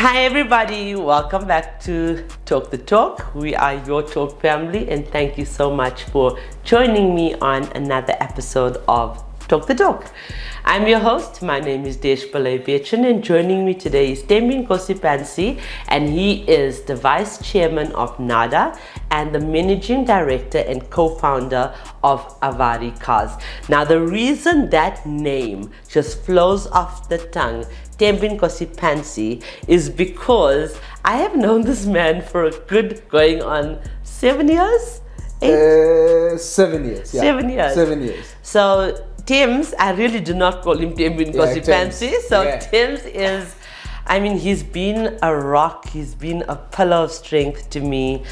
Hi everybody, welcome back to Talk the Talk. We are your talk family and thank you so much for joining me on another episode of Talk the Talk. I'm your host, my name is Deshpalay Bechan, and joining me today is Thembinkosi Pantsi, and he is the Vice Chairman of NADA and the Managing Director and Co-Founder of Avari Cars. Now the reason that name just flows off the tongue, Thembinkosi Pantsi, is because I have known this man for a good going on 7 years? 7 years. Yeah. 7 years. 7 years. So Thames, I really do not call him Thembinkosi Pantsi. So Thames is, I mean, he's been a rock, he's been a pillar of strength to me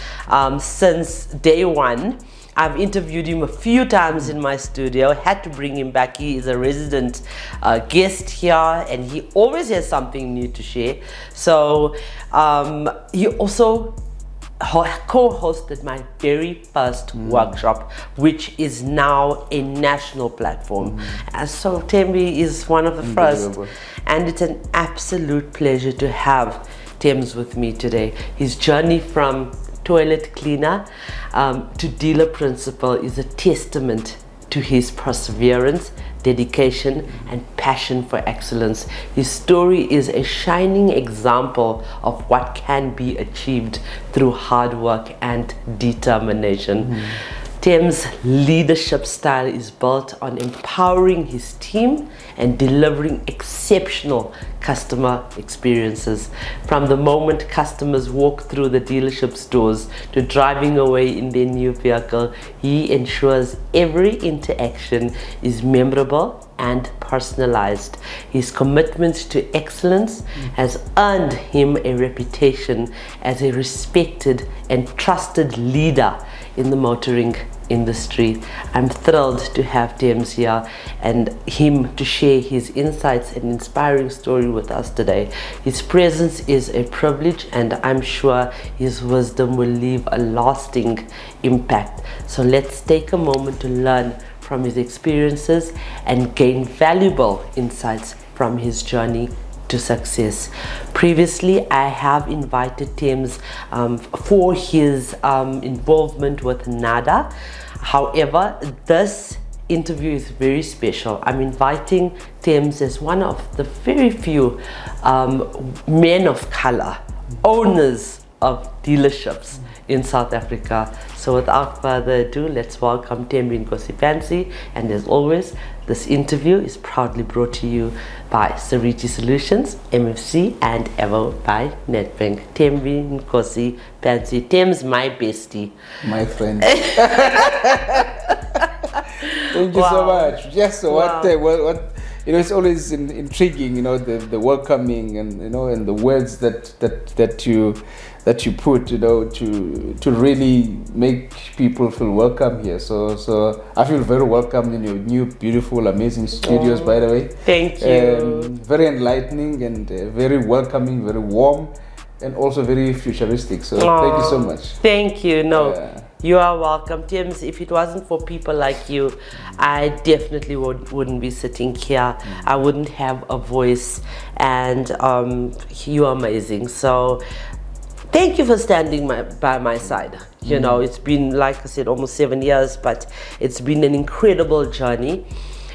since day one. I've interviewed him a few times in my studio, had to bring him back. He is a resident guest here and he always has something new to share. So he also co-hosted my very first workshop, which is now a national platform. And so Thembi is one of the first, and it's an absolute pleasure to have Thames with me today. His journey from toilet cleaner to dealer principal is a testament to his perseverance, dedication and passion for excellence. His story is a shining example of what can be achieved through hard work and determination. Thames' leadership style is built on empowering his team and delivering exceptional customer experiences. From the moment customers walk through the dealership's doors to driving away in their new vehicle, he ensures every interaction is memorable and personalized. His commitment to excellence has earned him a reputation as a respected and trusted leader in the motoring industry. I'm thrilled to have Thames here and him to share his insights and inspiring story with us today. His presence is a privilege and I'm sure his wisdom will leave a lasting impact. So let's take a moment to learn from his experiences and gain valuable insights from his journey to success. Previously, I have invited Thames for his involvement with NADA. However, this interview is very special. I'm inviting Thames as one of the very few men of color, owners of dealerships in South Africa. So without further ado, let's welcome Thembinkosi Pantsi. And as always, this interview is proudly brought to you by Seriti Solutions, MFC, and ever by Nedbank. Thembinkosi Pantsi. Thames, my bestie. My friend. Thank you so much. Yes, so what you know, it's always intriguing, you know, the welcoming and, you know, and the words that you put, you know, to really make people feel welcome here. So I feel very welcome in your new, beautiful, amazing studios, by the way. Thank you. Very enlightening and very welcoming, very warm, and also very futuristic. So thank you so much. Thank you. You are welcome, Thames. If it wasn't for people like you, I definitely wouldn't be sitting here. I wouldn't have a voice, and you are amazing. So thank you for standing by my side. You know, it's been, like I said, almost 7 years, but it's been an incredible journey,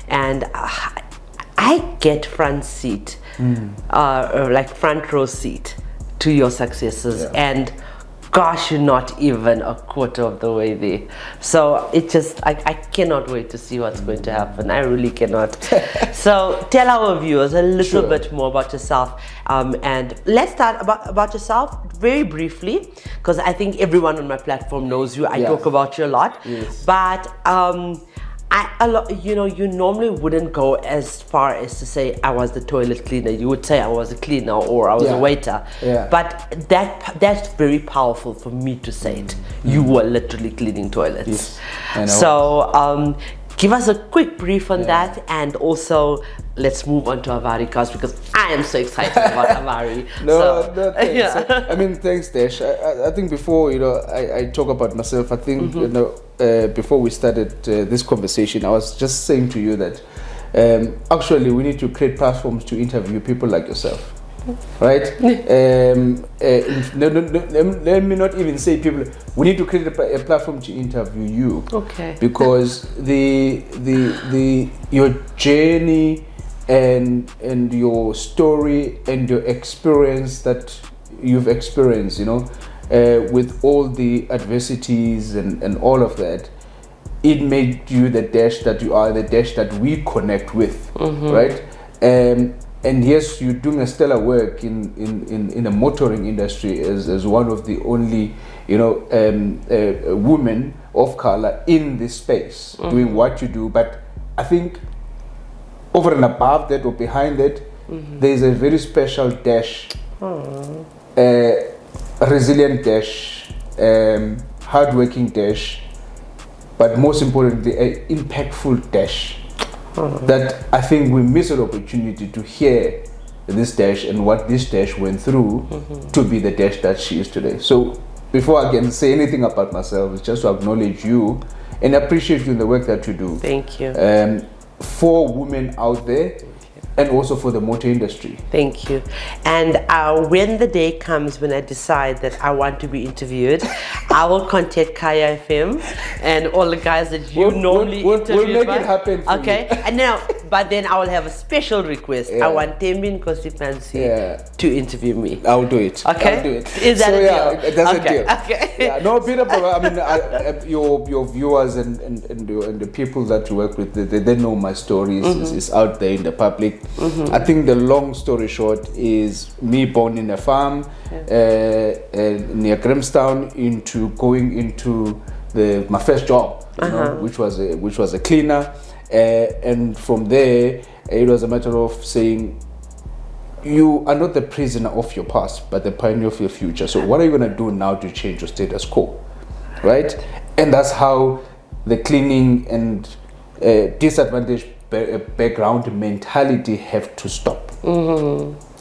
and I get front seat, like front row seat to your successes, and gosh, you're not even a quarter of the way there. So it just, I cannot wait to see what's going to happen. I really cannot. So tell our viewers a little bit more about yourself. And let's start about yourself very briefly, because I think everyone on my platform knows you. I talk about you a lot. But you know, you normally wouldn't go as far as to say I was the toilet cleaner. You would say I was a cleaner or I was a waiter. But that's very powerful for me to say it. You were literally cleaning toilets. I know. So give us a quick brief on that, and also let's move on to Avari Cars, because I am so excited about Avari. No, thanks. I mean, thanks, Desh. I think before, you know, I talk about myself, I think, you know, before we started this conversation, I was just saying to you that actually we need to create platforms to interview people like yourself. right? Let me not even say people. We need to create a platform to interview you, okay? Because your journey and your story and your experience that you've experienced, with all the adversities and all of that, it made you the dash that you are, the dash that we connect with, right? And yes, you're doing a stellar work in the motoring industry as one of the only, women of color in this space doing what you do. But I think over and above that or behind that, there's a very special dash, resilient dash, hardworking dash, but most importantly, an impactful dash. That I think we miss an opportunity to hear this dash and what this dash went through to be the dash that she is today. So before I can say anything about myself, it's just to acknowledge you and appreciate you in the work that you do. Thank you. For women out there, and also for the motor industry. Thank you. And when the day comes when I decide that I want to be interviewed, I will contact Kaya FM and all the guys that you normally interview. We'll make it happen for okay. you. And now, but then I will have a special request. I want Thembinkosi Pantsi to interview me. I'll do it. Okay. I'll do it. Is that a deal? That's a deal. Okay. Yeah, no, Peter, I mean, your viewers and the people that you work with, they know my story. It's out there in the public. I think the long story short is me born in a farm near Grahamstown, going into my first job, which was a cleaner, and from there it was a matter of saying, you are not the prisoner of your past, but the pioneer of your future. So what are you going to do now to change your status quo, right? And that's how the cleaning and disadvantaged background mentality have to stop,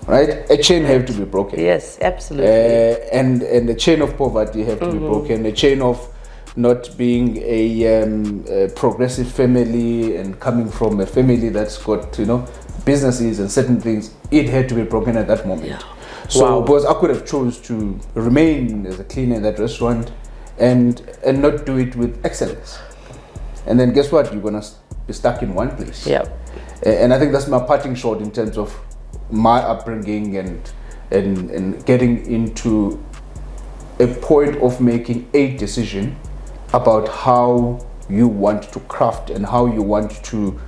right? A chain have to be broken. Yes, absolutely. And the chain of poverty have to be broken. The chain of not being a progressive family and coming from a family that's got businesses and certain things, it had to be broken at that moment. Yeah. So because I could have chose to remain as a cleaner in that restaurant and not do it with excellence, and then guess what, you're gonna be stuck in one place. Yeah. And I think that's my parting shot in terms of my upbringing and getting into a point of making a decision about how you want to craft and how you want to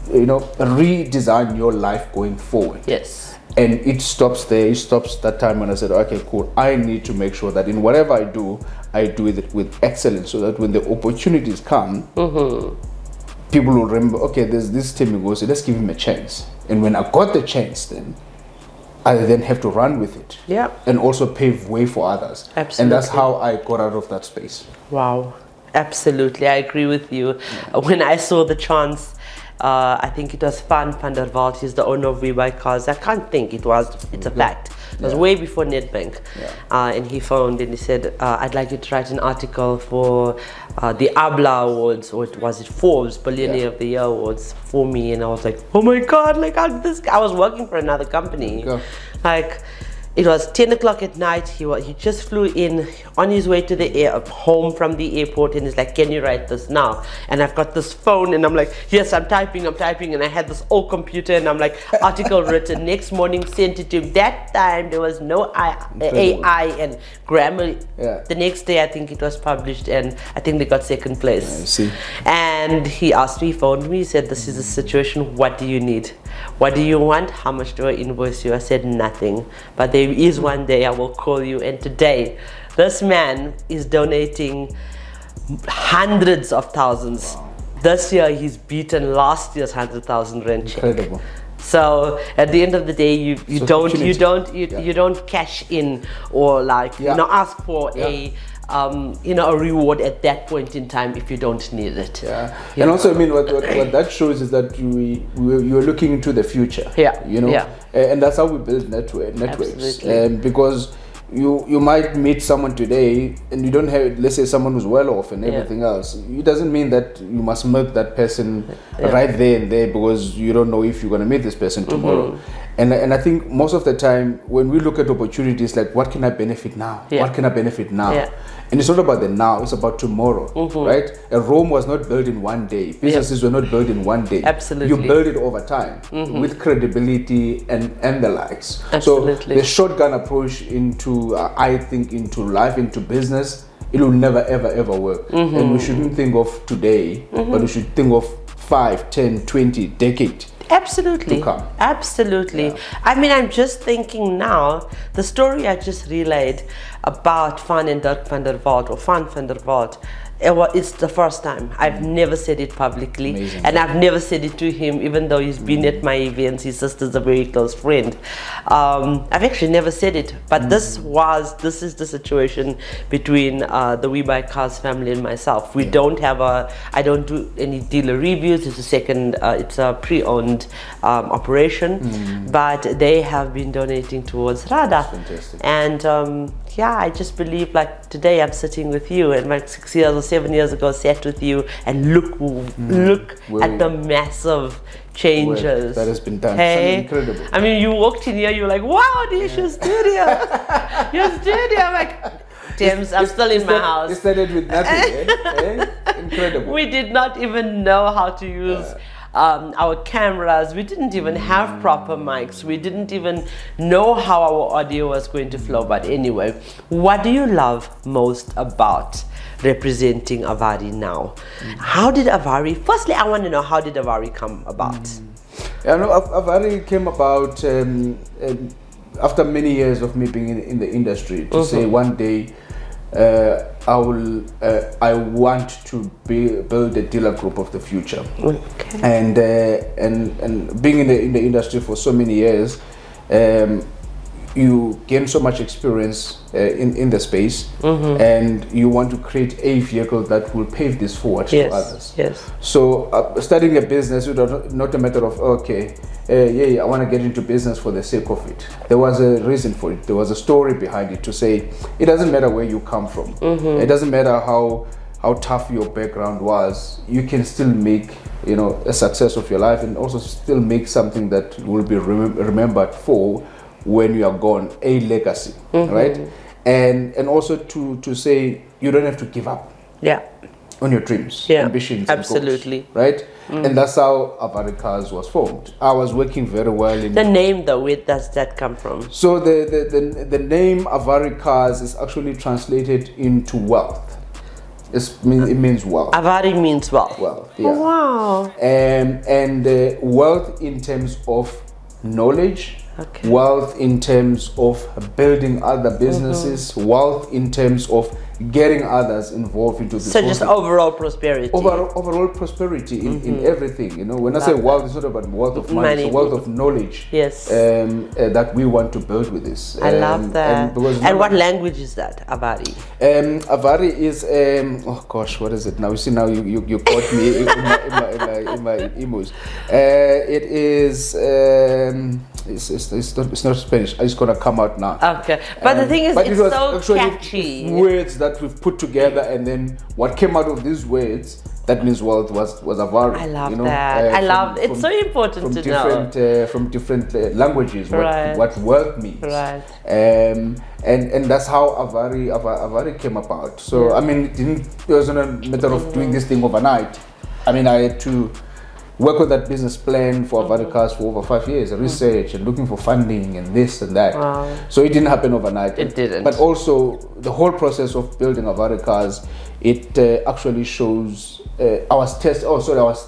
redesign your life going forward. Yes. And it stops there. It stops that time when I said, okay, cool, I need to make sure that in whatever I do it with excellence, so that when the opportunities come, people will remember, okay, there's this Thembinkosi, let's give him a chance. And when I got the chance, then I then have to run with it. Yeah. And also pave way for others. Absolutely. And that's how I got out of that space. Wow. Absolutely. I agree with you. When I saw the chance, I think it was Van der Walt, he's the owner of Avari Cars. I can't think, it's a fact. It was way before Nedbank. And he phoned and he said, I'd like you to write an article for the ABLA Awards, or was it Forbes Billionaire of the Year Awards for me. And I was like, oh my God, like how did this guy, I was working for another company. Like, it was 10 o'clock at night. He just flew in on his way to the home from the airport, and he's like, can you write this now? And I've got this phone and I'm like, yes, I'm typing, and I had this old computer and I'm like, article written. Next morning, sent it to him. That time there was no AI and grammar. The next day I think it was published, and I think they got second place. I see. And he asked me, phoned me, he said, this is the situation, what do you need? What do you want? How much do I invoice you? I said nothing, but there is one day I will call you. And today this man is donating hundreds of thousands. This year he's beaten last year's 100,000 rand check. Incredible. So at the end of the day, you don't cash in or ask for a reward at that point in time if you don't need it. And also, I mean, what that shows is that you're looking into the future. And that's how we build networks. Because you might meet someone today and you don't have, let's say, someone who's well off and everything else. It doesn't mean that you must milk that person right there and there, because you don't know if you're going to meet this person tomorrow. And I think most of the time when we look at opportunities, like what can I benefit now? Yeah. What can I benefit now? Yeah. And it's not about the now, it's about tomorrow, right? Rome was not built in one day. Businesses were not built in one day. Absolutely. You build it over time with credibility and the likes. Absolutely. So the shotgun approach into, I think, into life, into business, it will never, ever work. And we shouldn't think of today, but we should think of 5, 10, 20 decades. Absolutely. To come. Absolutely. Yeah. I mean, I'm just thinking now, the story I just relayed about Van and Dirk van der Walt, or Van der Walt, it's the first time. I've never said it publicly. Amazing. And I've never said it to him, even though he's been at my events. His sister's a very close friend. I've actually never said it, but this is the situation between the We Buy Cars family and myself. We don't have I don't do any dealer reviews. It's a pre-owned operation, but they have been donating towards RADA. Fantastic. And yeah, I just believe, like today I'm sitting with you, and like 6 years or 7 years ago sat with you, and look at the massive changes that has been done. Hey, It's incredible. I mean, you walked in here, you were like, wow, this is your studio. Your studio. I'm like, Thames, I'm still in my house. It started with nothing, Incredible. We did not even know how to use our cameras. We didn't even have proper mics. We didn't even know how our audio was going to flow. But anyway, what do you love most about representing Avari now? How did Avari, firstly, I want to know, how did Avari come about? Yeah, no, Avari came about after many years of me being in the industry, to say one day I want to build a dealer group of the future. Okay. And being in the industry for so many years, you gain so much experience in the space, and you want to create a vehicle that will pave this forward to others. Yes. So starting a business is not a matter of, I want to get into business for the sake of it. There was a reason for it. There was a story behind it, to say it doesn't matter where you come from. It doesn't matter how tough your background was. You can still make a success of your life, and also still make something that will be remembered for when you are gone, a legacy, right? And also to say you don't have to give up on your dreams, ambitions, absolutely, and goals, right? And that's how Avari Cars was formed. I was working very well in the name, though. Where does that come from? So the name Avari Cars is actually translated into wealth. It means wealth. Avari means wealth. Wealth, yeah. Oh, wow. And wealth in terms of knowledge. Okay. Wealth in terms of building other businesses, wealth in terms of getting others involved into this. So just overall prosperity. Overall prosperity in everything. When I say wealth, it's not about wealth of money, it's wealth of knowledge. Yes. That we want to build with this. I love that. And what language is that, Avari? Avari is oh gosh, what is it now? You see, now you caught me in my emos. It is it's not Spanish. It's gonna come out now. Okay, but the thing is, it's so catchy. Words that we've put together, and then what came out of these words, that means wealth was Avari. I love that. I love it. It's so important to know. From different languages, what wealth means. Right. And that's how Avari came about. So I mean, it wasn't a matter of doing this thing overnight. I mean, I had to work on that business plan for Avari Cars for over 5 years, research and looking for funding and this and that. Wow. So it didn't happen overnight. It didn't. But also the whole process of building Avari Cars, it actually shows I was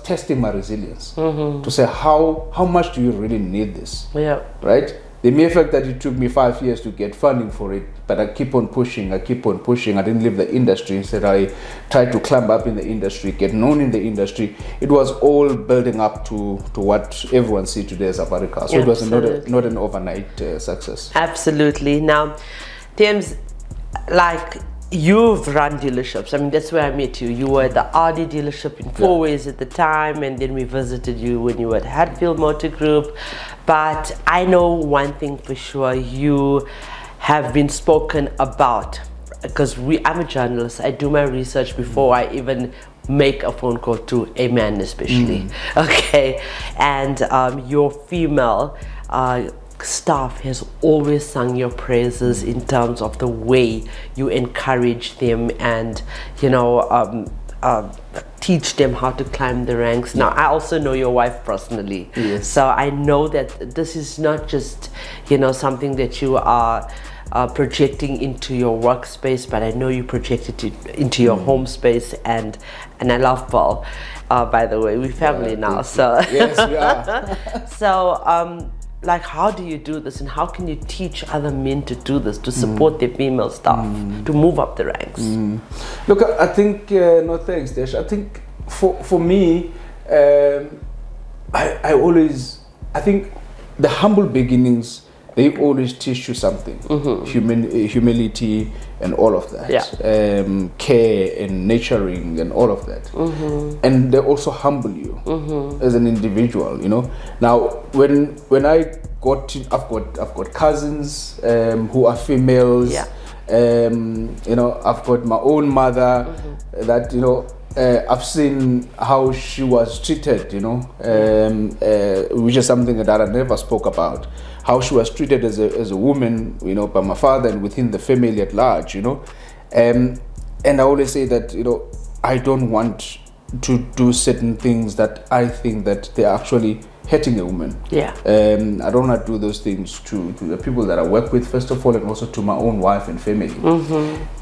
testing my resilience to say how much do you really need this? Yeah. Right? The mere fact that it took me 5 years to get funding for it, but I keep on pushing. I didn't leave the industry. Instead, I tried to climb up in the industry, get known in the industry. It was all building up to what everyone sees today as Avari Cars. So it was not an overnight success. Absolutely. Now, Thames, like, you've run dealerships. I mean, that's where I met you. You were at the Audi dealership in Four Ways at the time, and then we visited you when you were at Hatfield Motor Group. But I know one thing for sure, you have been spoken about, because I'm a journalist. I do my research before I even make a phone call to a man especially. Okay. And your female staff has always sung your praises in terms of the way you encourage them and, you know, teach them how to climb the ranks. Now, I also know your wife personally. Yes. So I know that this is not just, you know, something that you are projecting into your workspace, but I know you projected it into your home space, and I love Paul. By the way, we're family now, so yes, we are. So like, how do you do this, and how can you teach other men to do this, to support their female staff, to move up the ranks? Look, I think no thanks, Desh. I think for me, I think the humble beginnings, they always teach you something. Humility and all of that. Yeah. Care and nurturing and all of that. And they also humble you as an individual, you know. Now, when I I've got cousins who are females. Yeah. You know, I've got my own mother that, you know, I've seen how she was treated, you know, which is something that I never spoke about. How she was treated as a woman, you know, by my father and within the family at large, you know. And I always say that, you know, I don't want to do certain things that I think that they're actually hurting a woman. Yeah. I don't want to do those things to the people that I work with, first of all, and also to my own wife and family.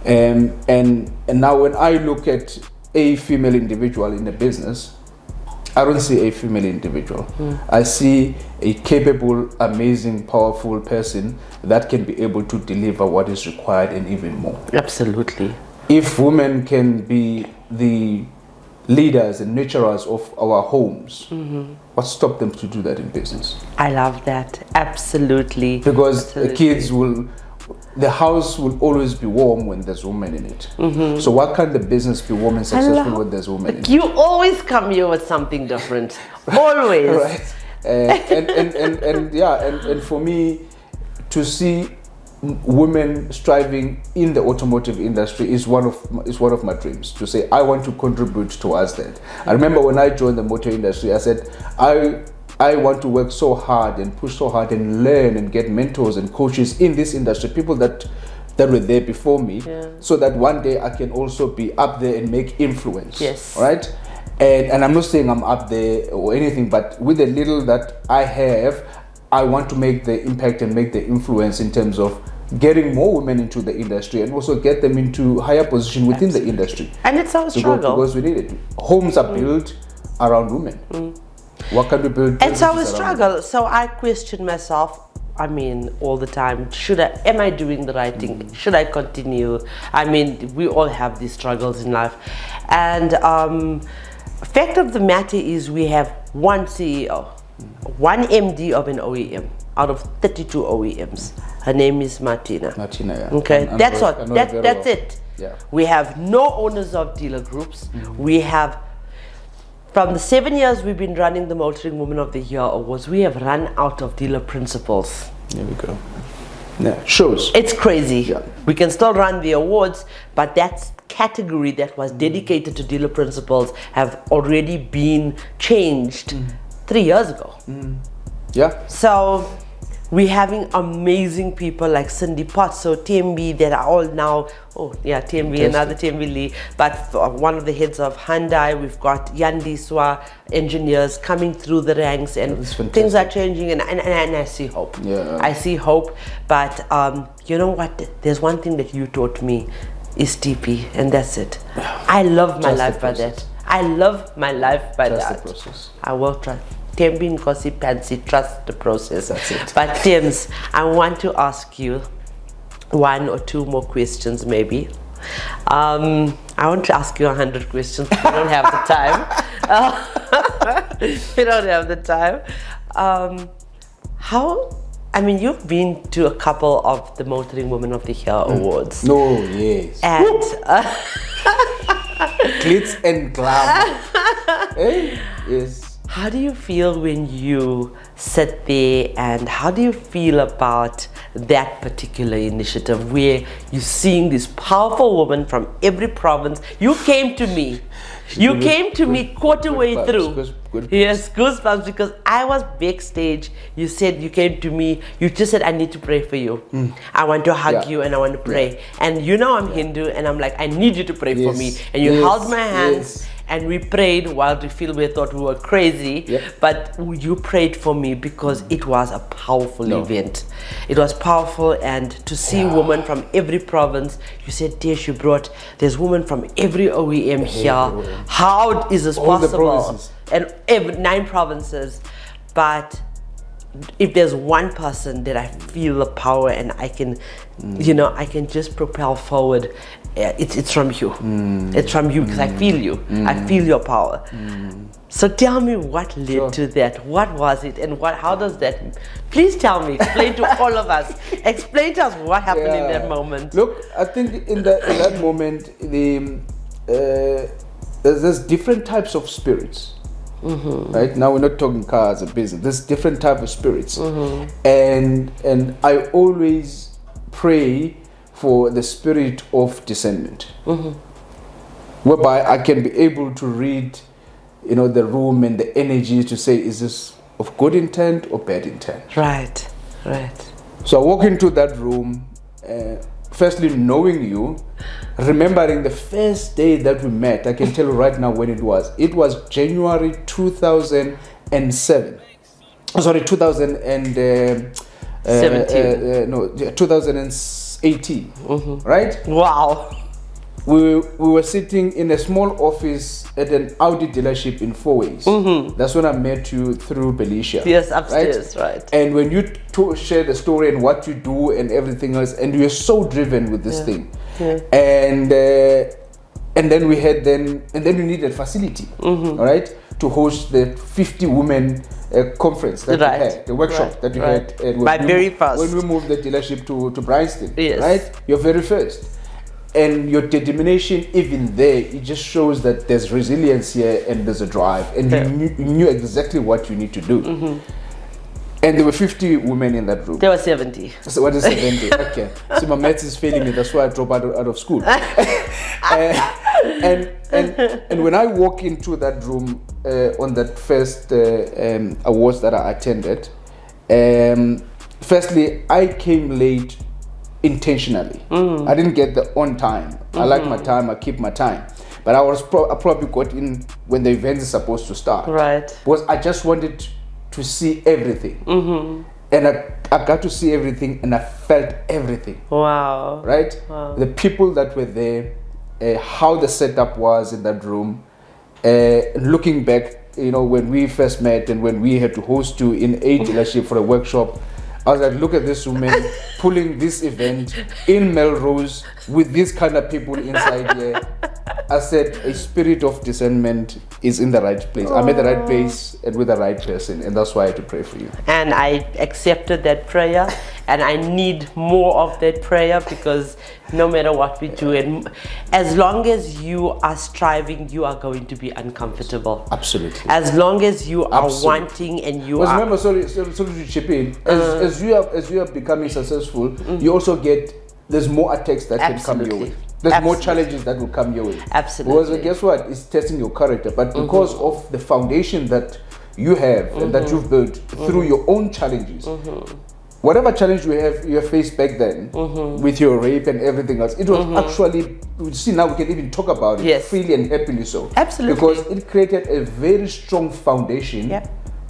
And now when I look at a female individual in the business, I don't see a female individual. I see a capable, amazing, powerful person that can be able to deliver what is required and even more. Absolutely. If women can be the leaders and nurturers of our homes, what stops them to do that in business? I love that. Absolutely. Because the house will always be warm when there's women in it. So why can't the business be warm and successful when there's women in it? You always come here with something different. Always. Right. And for me to see women striving in the automotive industry is one of my dreams, to say I want to contribute towards that. I remember when I joined the motor industry, I said I want to work so hard and push so hard and learn and get mentors and coaches in this industry, people that were there before me, so that one day I can also be up there and make influence. Yes. Right? And I'm not saying I'm up there or anything, but with the little that I have, I want to make the impact and make the influence in terms of getting more women into the industry and also get them into higher position within the industry. And it's our struggle. Because we need it. Homes are built around women. What can we build? It's our struggle. So I question myself, I mean, all the time. Am I doing the right thing? Should I continue? I mean, we all have these struggles in life. And fact of the matter is, we have one CEO, one MD of an OEM out of 32 OEMs. Her name is Martina. Martina, yeah. Okay, that's it. Yeah. We have no owners of dealer groups. We have, from the 7 years we've been running the Motoring Woman of the Year Awards, we have run out of dealer principals. There we go. Yeah, shows. It's crazy. Yeah. We can still run the awards, but that category that was dedicated to dealer principals have already been changed 3 years ago. Yeah. So we're having amazing people like Cindy Potts, so Thembi, that are all now, Thembi, another Thembi Lee, but one of the heads of Hyundai. We've got Yandiswa engineers coming through the ranks, and things are changing, and I see hope. Yeah. I see hope, but you know what? There's one thing that you taught me, is TP, and that's it. I love my life by that. I love my life by that. Trust the process. I will trust. Thembinkosi Pantsi, trust the process. That's it. But Thames, I want to ask you one or two more questions, maybe. I want to ask you 100 questions. We don't have the time. We don't have the time. You've been to a couple of the Motoring Woman of the Year Awards. No, yes. And glitz and glamour. Yes. How do you feel when you sit there, and how do you feel about that particular initiative where you're seeing this powerful woman from every province? You came to me. You came to me quarter way through. Yes, goosebumps, because I was backstage. You said you came to me. You just said, I need to pray for you. I want to hug you and I want to pray. And you know I'm Hindu, and I'm like, I need you to pray for me. And you held my hands. And we prayed while we thought we were crazy, but you prayed for me because it was a powerful event. It was powerful, and to see women from every province. You said, Tish, there's women from every OEM here. How is this possible? And 9 provinces. But if there's one person that I feel the power and I can, I can just propel forward, it's from you. It's from you, because I feel you. I feel your power. So tell me what led to that. What was it, and how does that? Please tell me. Explain to all of us. Explain to us what happened in that moment. Look, I think in that moment, there's different types of spirits. Right now, we're not talking cars or business. There's different type of spirits, and I always pray for the spirit of discernment, whereby I can be able to read, the room and the energy to say, is this of good intent or bad intent? Right. So I walk into that room, firstly knowing you, remembering the first day that we met. I can tell you right now when it was. It was January 2007. Sorry, 2018. Right? Wow. We were sitting in a small office at an Audi dealership in Four Ways. That's when I met you through Belisha. Yes, upstairs, right. And when you share the story and what you do and everything else, and you're so driven with this thing. And then we had and then we needed facility, all right, to host the 50 women conference that we had, the workshop that we had. My very first. When we moved the dealership to Bryanston, yes. Right? Your very first. And your determination, even there, it just shows that there's resilience here and there's a drive. And you knew exactly what you need to do. And there were 50 women in that room. There were 70. So what is 70? Okay. So my maths is failing me. That's why I dropped out of school. And when I walk into that room on that first awards that I attended, firstly, I came late intentionally. I didn't get the on time. I like my time. I keep my time. But I probably got in when the event is supposed to start. Right. Because I just wanted to see everything. And I got to see everything, and I felt everything. Wow. Right? Wow. The people that were there, how the setup was in that room. Looking back, when we first met and when we had to host you in a dealership for a workshop, I was like, look at this woman pulling this event in Melrose with these kind of people inside here. I said, a spirit of discernment is in the right place. I'm at the right place and with the right person, and that's why I had to pray for you. And I accepted that prayer, and I need more of that prayer, because no matter what we do, and as long as you are striving, you are going to be uncomfortable. Absolutely. As long as you are wanting and you are. Remember, sorry to chip in. As you are becoming successful, you also get. There's more attacks that can come your way. There's more challenges that will come your way. Absolutely. Because guess what? It's testing your character. But because of the foundation that you have and that you've built through your own challenges, whatever challenge you have faced back then with your rape and everything else, it was actually, see, now we can even talk about it freely and happily so. Absolutely. Because it created a very strong foundation.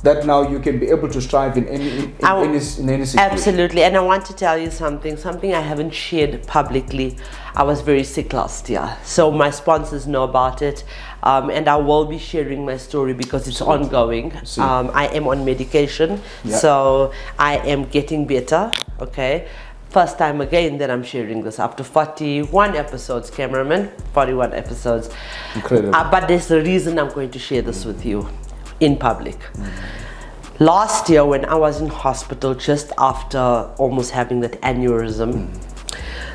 That now you can be able to strive in any situation. Absolutely. And I want to tell you something I haven't shared publicly. I was very sick last year, so my sponsors know about it, and I will be sharing my story because it's ongoing. I am on medication, so I am getting better. Okay, first time again that I'm sharing this after 41 episodes, cameraman, 41 episodes. Incredible. But there's a reason I'm going to share this with you in public. Last year, when I was in hospital just after almost having that aneurysm,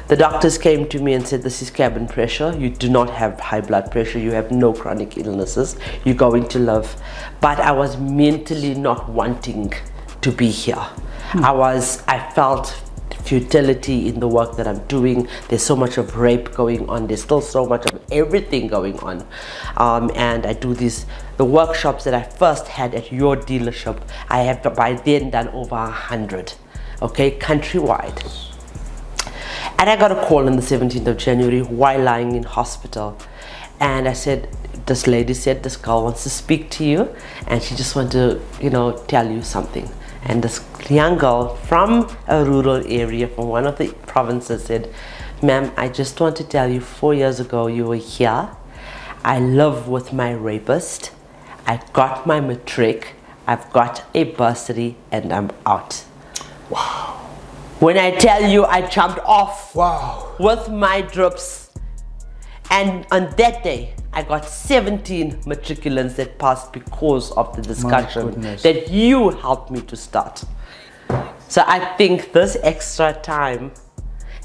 The doctors came to me and said, this is cabin pressure. You do not have high blood pressure. You have no chronic illnesses. You're going to live. But I was mentally not wanting to be here. I felt futility in the work that I'm doing. There's so much of rape going on. There's still so much of everything going on. And I do the workshops that I first had at your dealership. I have by then done over 100, okay, countrywide. And I got a call on the 17th of January while lying in hospital. And I said, this lady said, this girl wants to speak to you. And she just wants to, tell you something. And this young girl from a rural area, from one of the provinces, said, ma'am, I just want to tell you, 4 years ago you were here. I live with my rapist. I got my matric. I've got a bursary and I'm out. Wow. When I tell you, I jumped off. Wow. With my drips. And on that day, I got 17 matriculants that passed because of the discussion that you helped me to start. So I think this extra time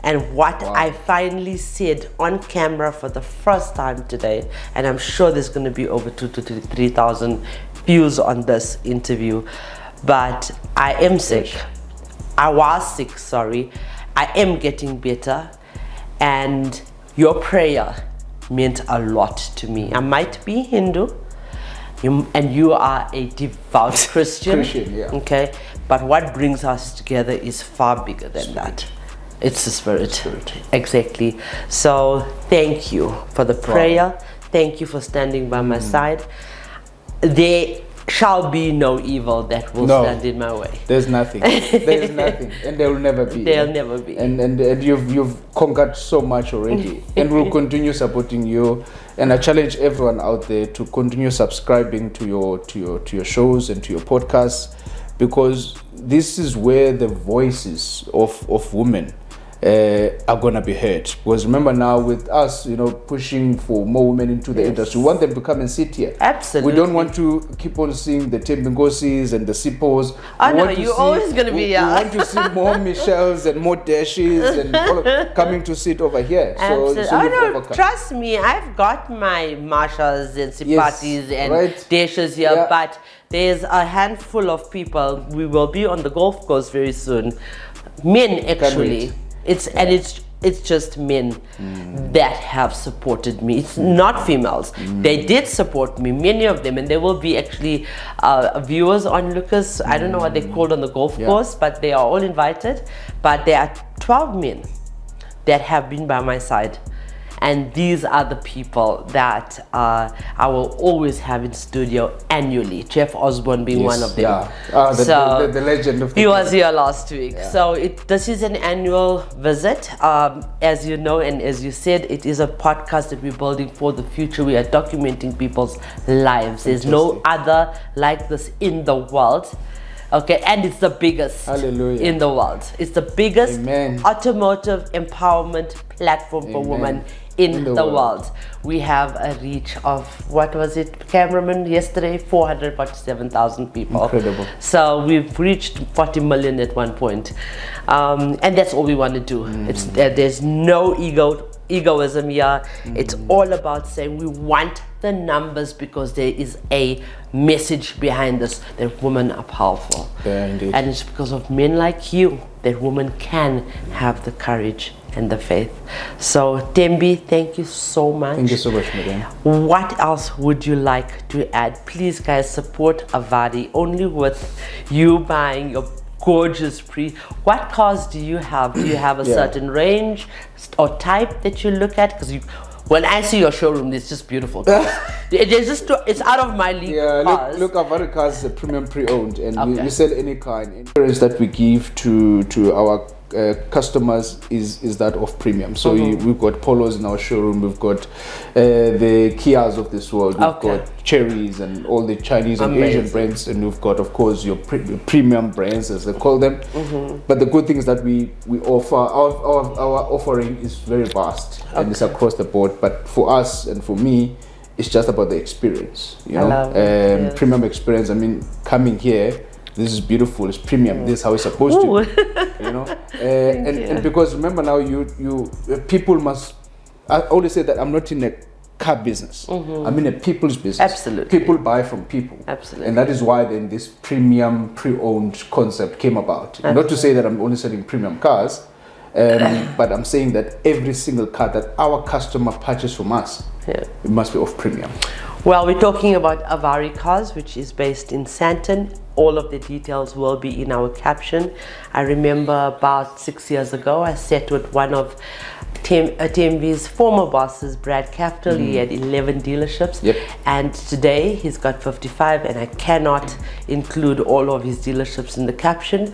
and what I finally said on camera for the first time today, and I'm sure there's going to be over 2,000 to 3,000 views on this interview, but I am sick. I was sick, sorry. I am getting better, and your prayer meant a lot to me. I might be Hindu, and you are a devout Christian. Okay, but what brings us together is far bigger than that. It's the spirit. Exactly. So thank you for the prayer. Thank you for standing by my side. There shall be no evil that will stand in my way. There's nothing. There's nothing, and there will never be. There'll never be. And you've conquered so much already, and we'll continue supporting you. And I challenge everyone out there to continue subscribing to your shows and to your podcasts, because this is where the voices of women are gonna be heard. Because remember now, with us, pushing for more women into the industry, we want them to come and sit here. Absolutely. We don't want to keep on seeing the Thembinkosis and the Sipos. Oh no, you're always gonna be here. We want to see more Michelles and more Dashes and coming to sit over here. So trust me, I've got my Marshas and Sipatis and Dashes here, but there's a handful of people. We will be on the golf course very soon. Men, actually. It's just men that have supported me. It's not females. They did support me, many of them, and there will be actually viewers on Lucas. I don't know what they called on the golf course, but they are all invited. But there are 12 men that have been by my side. And these are the people that I will always have in studio annually. Jeff Osborne being one of them. The legend of the He was here last week. So this is an annual visit. As you know, and as you said, it is a podcast that we're building for the future. We are documenting people's lives. There's no other like this in the world. Okay, and it's the biggest in the world. It's the biggest automotive empowerment platform for women in the world. We have a reach of, what was it, cameraman yesterday, 447,000 people. Incredible. So we've reached 40 million at one point. And that's all we want to do. There's no egoism here. It's all about saying we want the numbers because there is a message behind this, that women are powerful. Yeah, indeed. And it's because of men like you that women can have the courage and the faith. So Thembi, thank you so much. Thank you so much, madam. What else would you like to add? Please guys, support Avari only with you buying your gorgeous what cars do you have? Do you have a certain range or type that you look at? Because when I see your showroom, it's just beautiful cars. It's out of my league. Cars. Look, Avari Cars is a premium pre-owned, and we sell any car. And experience that we give to our customers is that of premium. So we've got Polos in our showroom. We've got the Kias of this world. We've got Cherries and all the Chinese and Asian brands, and we've got, of course, your premium brands, as they call them. But the good thing is that we offer our offering is very vast and it's across the board. But for us and for me, it's just about the experience. Premium experience. I mean, coming here, this is beautiful, it's premium, this is how it's supposed to be, you know. And because remember now, people must. I always say that I'm not in a car business. I'm in a people's business. Absolutely. People buy from people. Absolutely. And that is why then this premium pre-owned concept came about. Absolutely. Not to say that I'm only selling premium cars, but I'm saying that every single car that our customer purchases from us, it must be of premium. Well, we're talking about Avari Cars, which is based in Sandton. All of the details will be in our caption. I remember about 6 years ago, I sat with one of Thembi's former bosses, Brad Capital. He had 11 dealerships, and today he's got 55, and I cannot include all of his dealerships in the caption.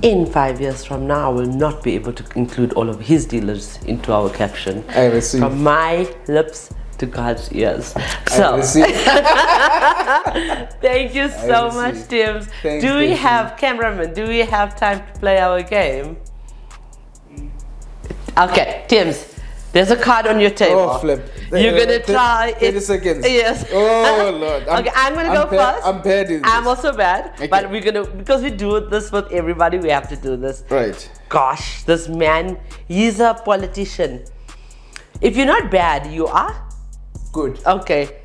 In 5 years from now, I will not be able to include all of his dealers into our caption. I receive. From my lips to God's ears. So thank you so much, Tim. Do we have cameraman? Do we have time to play our game? Okay, Tim's. There's a card on your table. Oh, flip. You're gonna try 30 seconds. Yes. Oh Lord. Okay, I'm gonna go first. I'm bad in this. I'm also bad, but we're gonna, because we do this with everybody, we have to do this. Right. Gosh, this man, he's a politician. If you're not bad, you are good. Okay.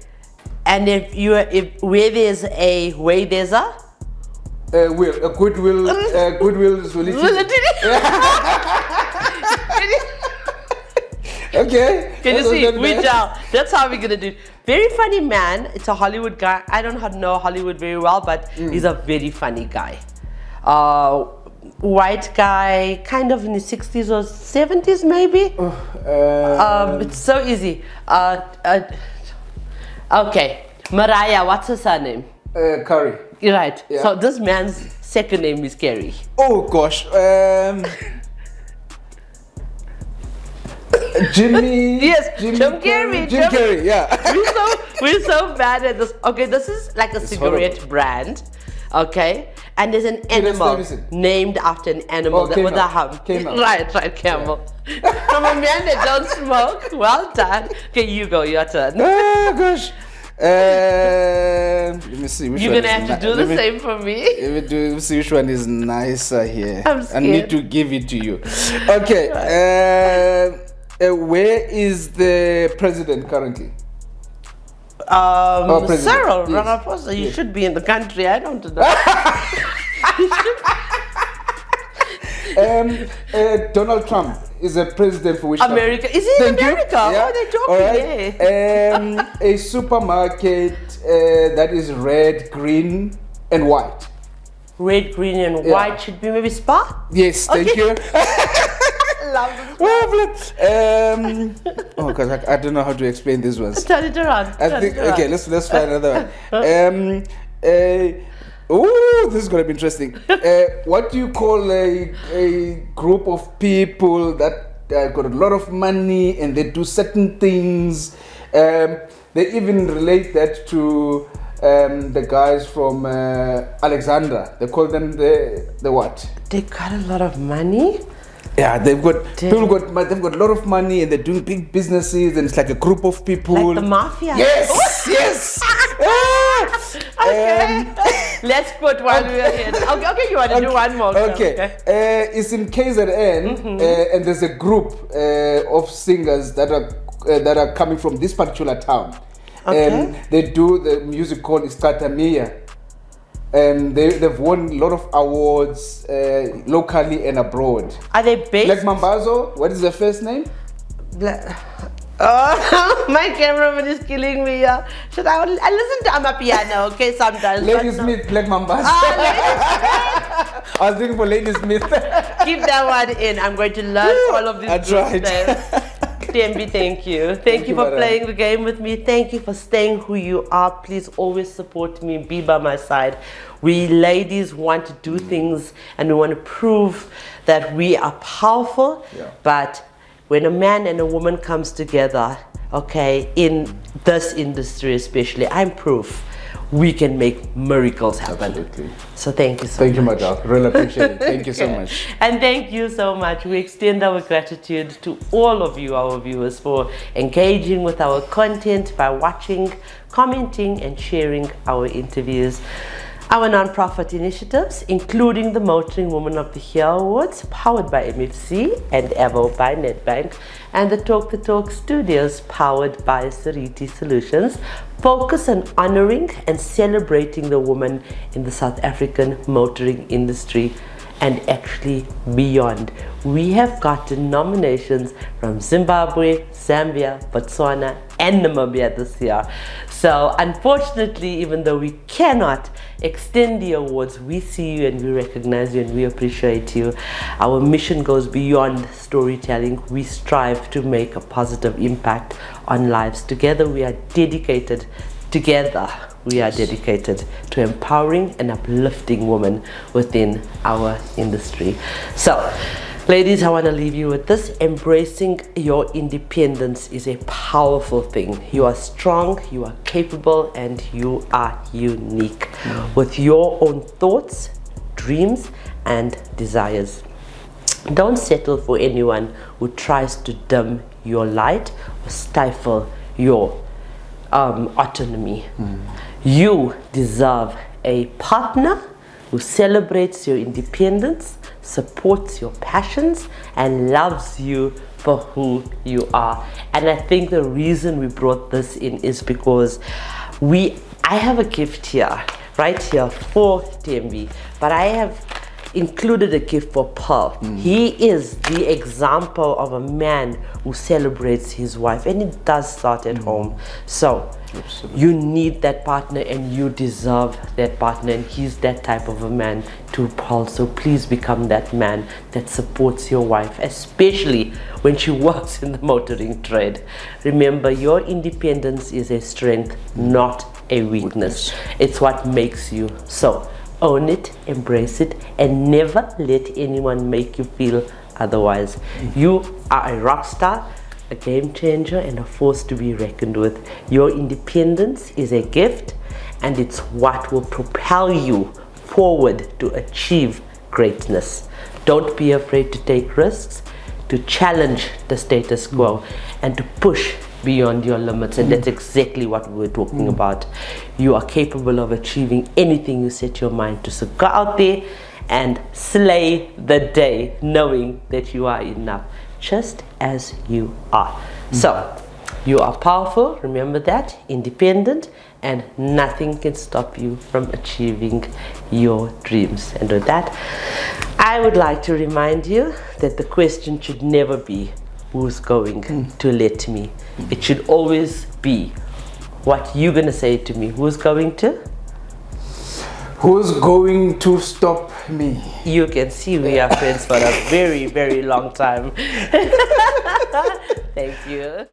And if where there's a way, there's a goodwill Okay. Can you see? That's how we're gonna do it. Very funny man. It's a Hollywood guy. I don't know Hollywood very well, but he's a very funny guy. White guy, kind of in his 60s or 70s maybe. It's so easy. Okay, Mariah, what's her surname? Curry. You're right. Yeah. So this man's second name is Kerry. Oh gosh. Jimmy. Yes, Jim Carrey. Jim Carrey, yeah. we're so bad at this. Okay, this is like a cigarette brand. Okay, and there's an animal named after an animal that with a hump. Right, camel. From a man that don't smoke. Well done. Okay, you go. Your turn. Oh gosh. Let me see which You're one. You're gonna have to do the same for me. Let me see which one is nicer here. I'm scared. I need to give it to you. Okay. Where is the president currently? Cyril Ramaphosa. You should be in the country. I don't know. Donald Trump is a president for which America? country? Is he in America? Yeah. Oh, they're joking. All right. A supermarket that is red, green, and white. Red, green, and white should be maybe Spa? Yes, thank you. Love oh God, I don't know how to explain these ones. Turn it around. Okay, let's find another one. Oh, this is gonna be interesting. What do you call a group of people that got a lot of money and they do certain things? They even relate that to the guys from Alexandra. They call them the what? They got a lot of money. Yeah, they've got a lot of money and they're doing big businesses and it's like a group of people. Like the mafia. Yes, yes. Okay. Let's put one we are here. Okay, you want to do one more? Okay. It's in KZN and there's a group of singers that are coming from this particular town. Okay. They do the music called Iskatamia. And they've won a lot of awards locally and abroad. Are they based? Black Mambazo, what is the first name? Oh, my cameraman is killing me. I listen to Amapiano, okay, sometimes. Lady Smith, Black Mambazo. I was looking for Lady Smith. Keep that one in. I'm going to learn all of these That's right. Thembi, thank you. Thank you for playing the game with me. Thank you for staying who you are. Please always support me, be by my side. We ladies want to do things and we want to prove that we are powerful. Yeah. But when a man and a woman comes together, okay, in this industry especially, I'm proof we can make miracles happen. Absolutely. So thank you so much. Thank you, madam. Really appreciate it. Thank you so much. And thank you so much. We extend our gratitude to all of you, our viewers, for engaging with our content by watching, commenting, and sharing our interviews. Our non-profit initiatives, including the Motoring Woman of the Year Awards, powered by MFC and Evo by Nedbank, and the Talk the Talk Studios, powered by Seriti Solutions, focus on honoring and celebrating the woman in the South African motoring industry and actually beyond. We have gotten nominations from Zimbabwe, Zambia, Botswana, and Namibia this year. So unfortunately, even though we cannot extend the awards, we see you and we recognize you and we appreciate you. Our mission goes beyond storytelling. We strive to make a positive impact on lives. Together we are dedicated to empowering and uplifting women within our industry. So, ladies, I want to leave you with this. Embracing your independence is a powerful thing. You are strong, you are capable, and you are unique with your own thoughts, dreams, and desires. Don't settle for anyone who tries to dim your light or stifle your autonomy. You deserve a partner who celebrates your independence, supports your passions, and loves you for who you are. And I think the reason we brought this in is because I have a gift here, right here for Thembi, but I have included a gift for Pearl. He is the example of a man who celebrates his wife, and it does start at home. So you need that partner and you deserve that partner, and he's that type of a man too, Pearl. So please become that man that supports your wife, especially when she works in the motoring trade. Remember, your independence is a strength, not a weakness. It's what makes you. So own it, embrace it, and never let anyone make you feel otherwise. You are a rock star, a game changer, and a force to be reckoned with. Your independence is a gift, and it's what will propel you forward to achieve greatness. Don't be afraid to take risks, to challenge the status quo, and to push beyond your limits. And that's exactly what we're talking about. You are capable of achieving anything you set your mind to. So go out there and slay the day, knowing that you are enough just as you are. So you are powerful, remember that, independent, and nothing can stop you from achieving your dreams. And with that, I would like to remind you that the question should never be, who's going to let me? It should always be, what you gonna say to me? Who's going to? Who's going to stop me? You can see we are friends for a very, very long time. Thank you.